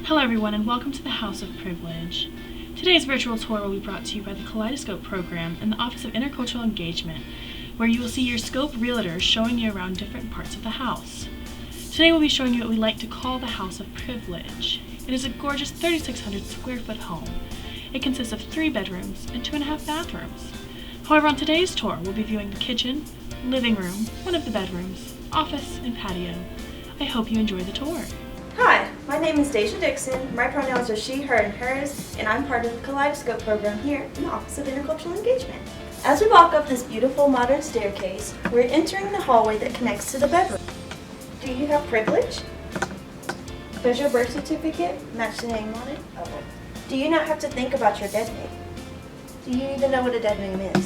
Hello everyone and welcome to the House of Privilege. Today's virtual tour will be brought to you by the Kaleidoscope program in the Office of Intercultural Engagement, where you will see your scope realtors showing you around different parts of the house. Today we'll be showing you what we like to call the House of Privilege. It is a gorgeous 3,600 square foot home. It consists of 3 bedrooms and 2.5 bathrooms. However, on today's tour we'll be viewing the kitchen, living room, one of the bedrooms, office, and patio. I hope you enjoy the tour. Hi, my name is Deja Dixon. My pronouns are she, her, and hers, and I'm part of the Kaleidoscope program here in the Office of Intercultural Engagement. As we walk up this beautiful modern staircase, we're entering the hallway that connects to the bedroom. Do you have privilege? Does your birth certificate match the name on it? Okay. Do you not have to think about your dead name? Do you even know what a dead name is?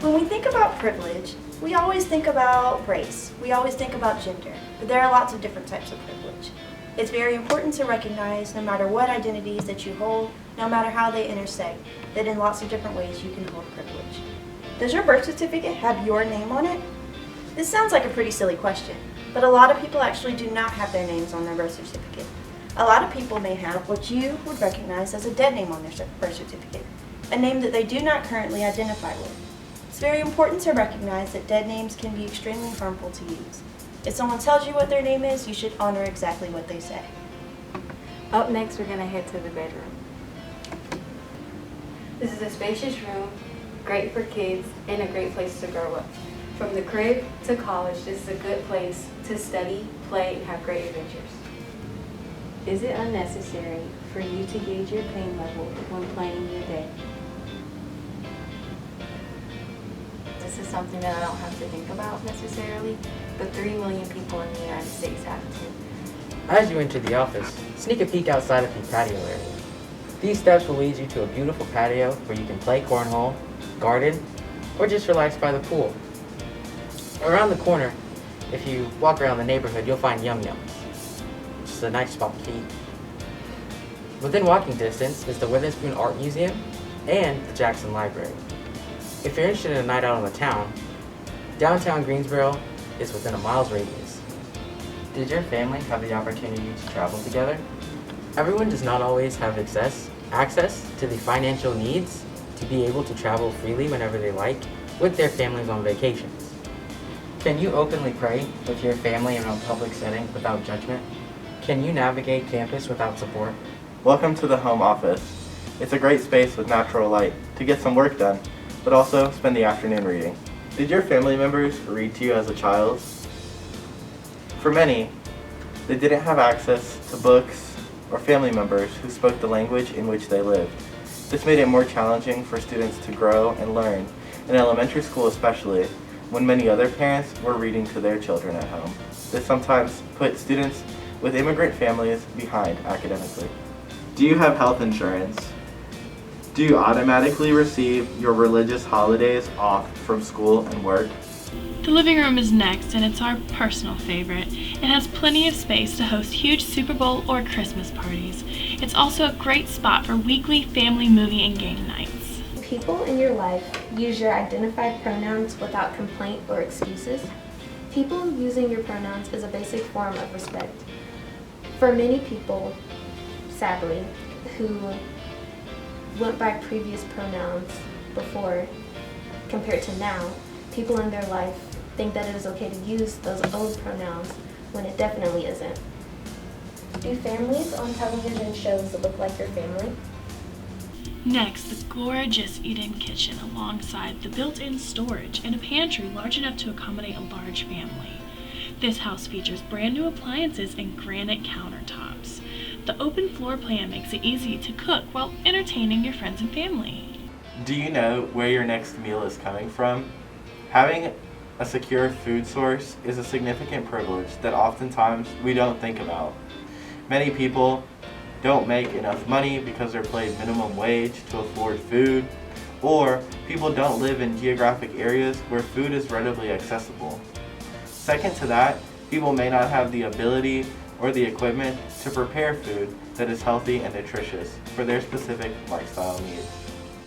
When we think about privilege, we always think about race. We always think about gender, but there are lots of different types of privilege. It's very important to recognize, no matter what identities that you hold, no matter how they intersect, that in lots of different ways you can hold privilege. Does your birth certificate have your name on it? This sounds like a pretty silly question, but a lot of people actually do not have their names on their birth certificate. A lot of people may have what you would recognize as a dead name on their birth certificate, a name that they do not currently identify with. It's very important to recognize that dead names can be extremely harmful to use. If someone tells you what their name is, you should honor exactly what they say. Up next, we're going to head to the bedroom. This is a spacious room, great for kids, and a great place to grow up. From the crib to college, this is a good place to study, play, and have great adventures. Is it unnecessary for you to gauge your pain level when planning your day? This is something that I don't have to think about necessarily, but 3 million people in the United States have to. As you enter the office, sneak a peek outside of the patio area. These steps will lead you to a beautiful patio where you can play cornhole, garden, or just relax by the pool. Around the corner, if you walk around the neighborhood, you'll find Yum Yum, which is a nice spot to eat. Within walking distance is the Witherspoon Art Museum and the Jackson Library. If you're interested in a night out on the town, downtown Greensboro is within a mile's radius. Did your family have the opportunity to travel together? Everyone does not always have access to the financial needs to be able to travel freely whenever they like with their families on vacations. Can you openly pray with your family in a public setting without judgment? Can you navigate campus without support? Welcome to the home office. It's a great space with natural light to get some work done, but also spend the afternoon reading. Did your family members read to you as a child? For many, they didn't have access to books or family members who spoke the language in which they lived. This made it more challenging for students to grow and learn, in elementary school especially, when many other parents were reading to their children at home. This sometimes put students with immigrant families behind academically. Do you have health insurance? Do you automatically receive your religious holidays off from school and work? The living room is next, and it's our personal favorite. It has plenty of space to host huge Super Bowl or Christmas parties. It's also a great spot for weekly family movie and game nights. People in your life use your identified pronouns without complaint or excuses. People using your pronouns is a basic form of respect. For many people, sadly, who went by previous pronouns before compared to now, people in their life think that it is okay to use those old pronouns when it definitely isn't. Do families on television shows look like your family? Next, the gorgeous eat-in kitchen alongside the built-in storage and a pantry large enough to accommodate a large family. This house features brand new appliances and granite countertops. The open floor plan makes it easy to cook while entertaining your friends and family. Do you know where your next meal is coming from? Having a secure food source is a significant privilege that oftentimes we don't think about. Many people don't make enough money because they're paid minimum wage to afford food, or people don't live in geographic areas where food is readily accessible. Second to that, people may not have the ability or the equipment to prepare food that is healthy and nutritious for their specific lifestyle needs.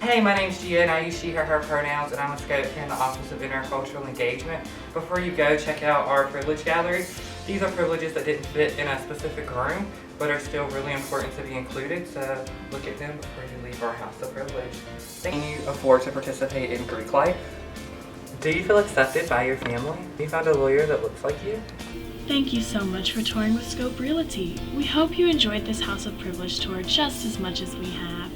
Hey, my name's Gia and I use she, her pronouns, and I'm a scope here in the Office of Intercultural Engagement. Before you go, check out our privilege gallery. These are privileges that didn't fit in a specific room, but are still really important to be included, so look at them before you leave our house of privilege. Can you afford to participate in Greek life? Do you feel accepted by your family? You found a lawyer that looks like you? Thank you so much for touring with Scope Realty. We hope you enjoyed this House of Privilege tour just as much as we have.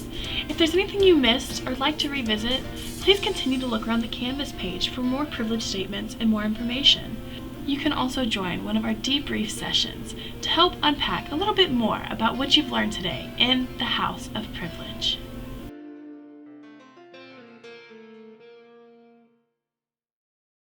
If there's anything you missed or like to revisit, please continue to look around the Canvas page for more privilege statements and more information. You can also join one of our debrief sessions to help unpack a little bit more about what you've learned today in the House of Privilege.